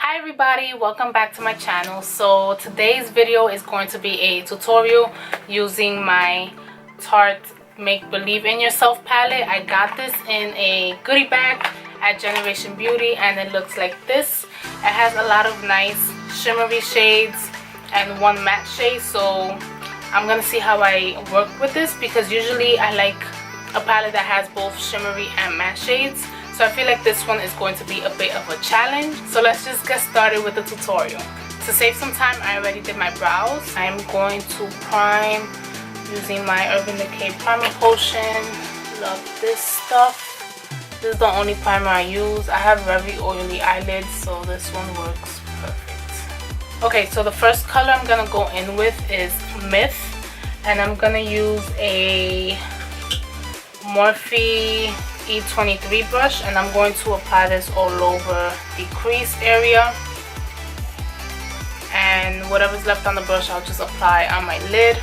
Hi everybody, welcome back to my channel. So today's video is going to be a tutorial using my Tarte Make Believe in Yourself palette. I got this in a goodie bag at Generation Beauty and it looks like this. It has a lot of nice shimmery shades and one matte shade, so I'm gonna see how I work with this because usually I like a palette that has both shimmery and matte shades. So I feel like this one is going to be a bit of a challenge. So let's just get started with the tutorial. To save some time, I already did my brows. I'm going to prime using my Urban Decay primer potion. Love this stuff. This is the only primer I use. I have very oily eyelids, so this one works perfect. Okay, so the first color I'm gonna go in with is MUFE, and I'm gonna use a Morphe E23 brush, and I'm going to apply this all over the crease area, and whatever's left on the brush I'll just apply on my lid.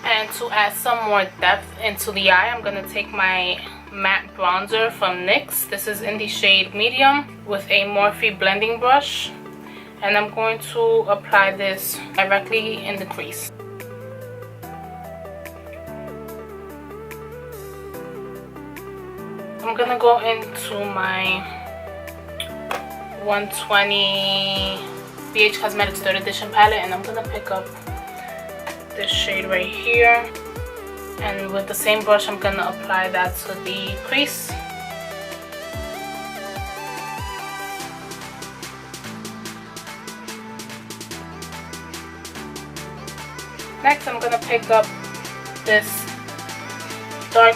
And to add some more depth into the eye, I'm going to take my matte bronzer from NYX. This is in the shade medium with a Morphe blending brush, and I'm going to apply this directly in the crease. I'm gonna go into my 120 BH Cosmetics 3rd edition palette, and I'm gonna pick up this shade right here, and with the same brush I'm gonna apply that to the crease. Next I'm gonna pick up this dark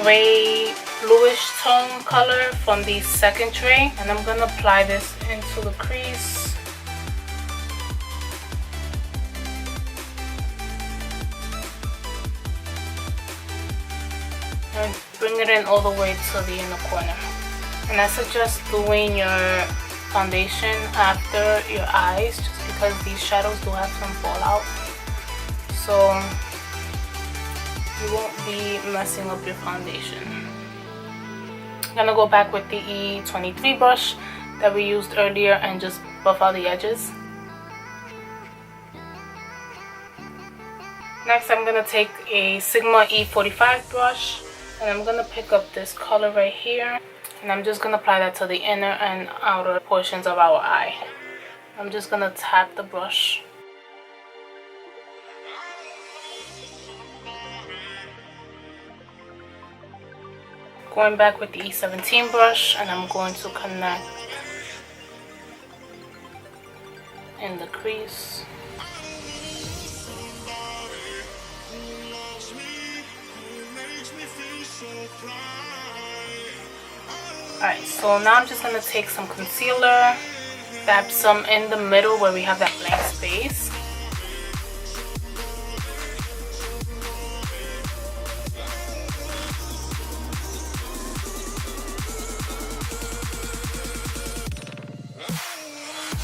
gray bluish tone color from the second tray, and I'm gonna apply this into the crease. And bring it in all the way to the inner corner. And I suggest doing your foundation after your eyes, just because these shadows do have some fallout, so you won't be messing up your foundation. I'm gonna go back with the E23 brush that we used earlier and just buff out the edges. Next I'm gonna take a Sigma E45 brush, and I'm gonna pick up this color right here, and I'm just gonna apply that to the inner and outer portions of our eye. I'm just gonna tap the brush. Going back with the E17 brush, and I'm going to connect in the crease. Alright, so now I'm just going to take some concealer, dab some in the middle where we have that blank space.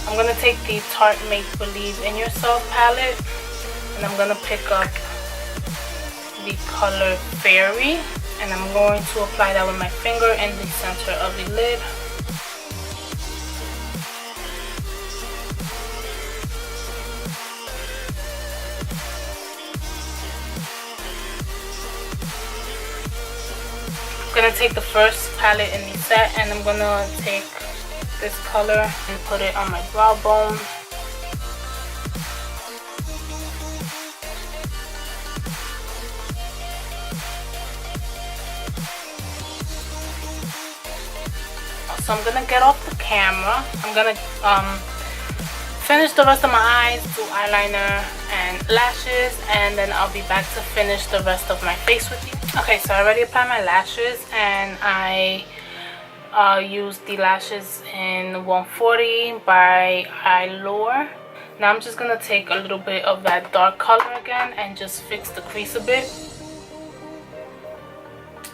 I'm going to take the Tarte Make Believe in Yourself palette, and I'm going to pick up the color Fairy, and I'm going to apply that with my finger in the center of the lid. I'm going to take the first palette in the set, and I'm going to take this color and put it on my brow bone. So I'm gonna get off the camera. I'm gonna finish the rest of my eyes, do eyeliner and lashes, and then I'll be back to finish the rest of my face with you. Okay, so I already applied my lashes, and I used the lashes in 140 by Eylure. Now I'm just gonna take a little bit of that dark color again and just fix the crease a bit.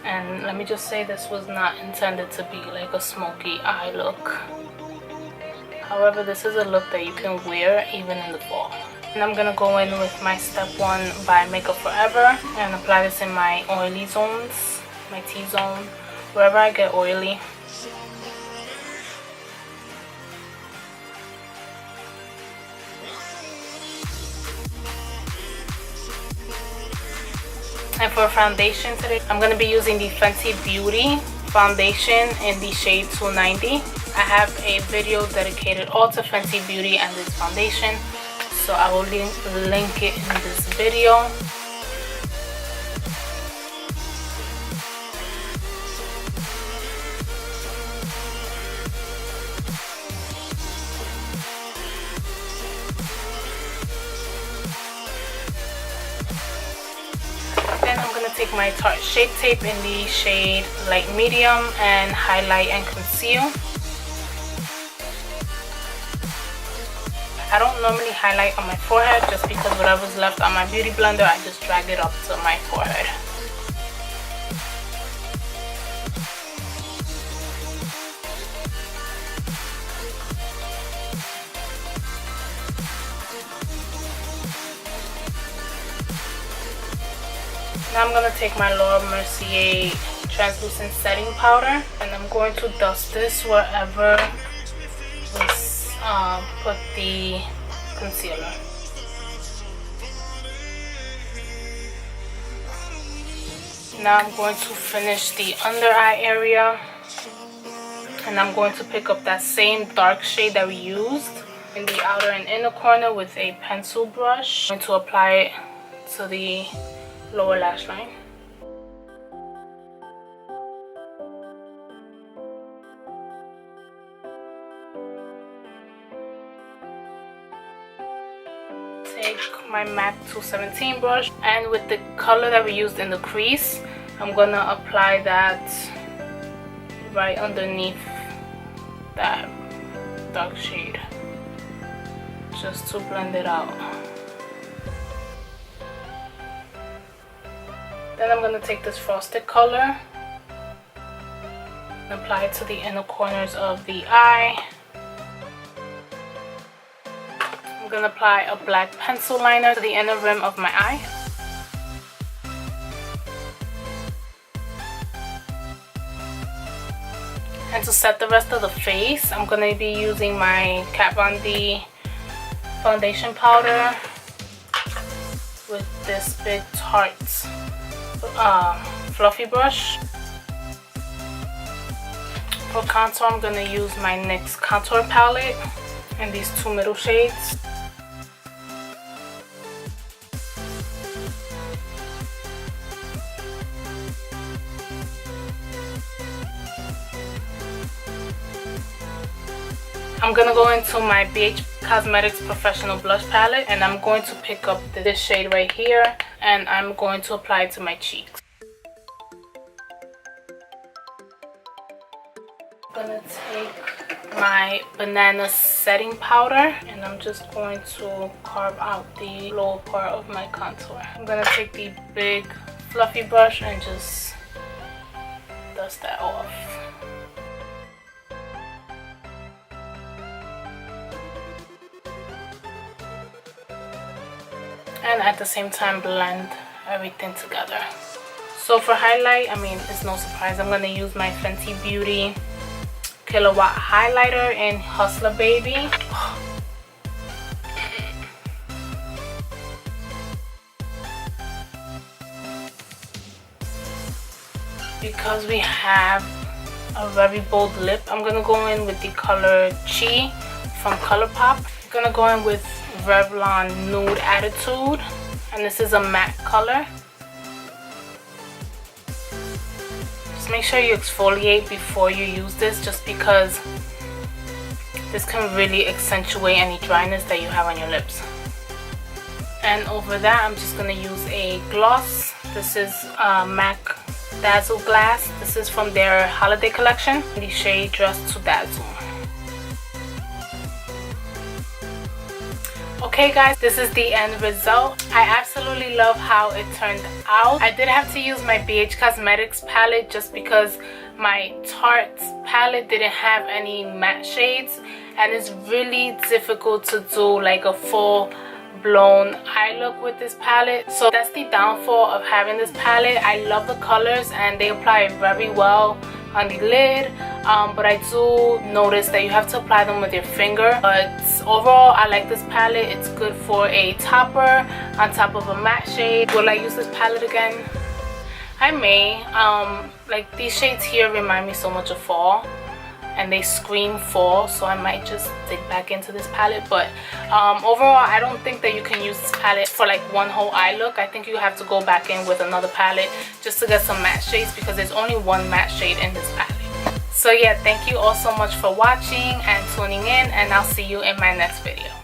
And let me just say, this was not intended to be like a smoky eye look. However, this is a look that you can wear even in the fall. And I'm gonna go in with my Step 1 by Makeup Forever and apply this in my oily zones, my T-zone, wherever I get oily. And for foundation today, I'm going to be using the Fenty Beauty foundation in the shade 290. I have a video dedicated all to Fenty Beauty and this foundation, so I will link it in this video. Then I'm going to take my Tarte Shape Tape in the shade Light Medium and highlight and conceal. I don't normally highlight on my forehead just because whatever's left on my beauty blender, I just drag it up to my forehead. Now I'm going to take my Mercier translucent setting powder and I'm going to dust this wherever we put the concealer. Now I'm going to finish the under eye area, and I'm going to pick up that same dark shade that we used in the outer and inner corner with a pencil brush. I'm going to apply it to the lower lash line. Take my MAC 217 brush, and with the color that we used in the crease, I'm gonna apply that right underneath that dark shade just to blend it out. Then I'm gonna take this frosted color and apply it to the inner corners of the eye. I'm going to apply a black pencil liner to the inner rim of my eye. And to set the rest of the face, I'm going to be using my Kat Von D foundation powder with this big Tarte fluffy brush. For contour, I'm going to use my NYX Contour Palette in these two middle shades. I'm going to go into my BH Cosmetics Professional Blush Palette, and I'm going to pick up this shade right here, and I'm going to apply it to my cheeks. I'm going to take my banana setting powder, and I'm just going to carve out the lower part of my contour. I'm going to take the big fluffy brush and just dust that off. And at the same time blend everything together. So for highlight, I mean, it's no surprise, I'm going to use my Fenty Beauty Killawatt highlighter in Hustla Baby. Because we have a very bold lip, I'm going to go in with the color Chi from ColourPop. I'm going to go in with Revlon Nude Attitude, and this is a matte color. Just make sure you exfoliate before you use this, just because this can really accentuate any dryness that you have on your lips. And over that, I'm just going to use a gloss. This is MAC Dazzle Glass. This is from their holiday collection, the shade Dress to Dazzle. Okay guys, this is the end result. I absolutely love how it turned out. I did have to use my BH Cosmetics palette just because my Tarte palette didn't have any matte shades, and it's really difficult to do like a full blown eye look with this palette. So that's the downfall of having this palette. I love the colors and they apply very well on the lid, but I do notice that you have to apply them with your finger. But overall, I like this palette. It's good for a topper on top of a matte shade. Will I use this palette again? I may. Like these shades here remind me so much of fall, and they scream fall, so I might just dig back into this palette. But overall, I don't think that you can use this palette for like one whole eye look. I think you have to go back in with another palette just to get some matte shades, because there's only one matte shade in this palette. So yeah, thank you all so much for watching and tuning in, and I'll see you in my next video.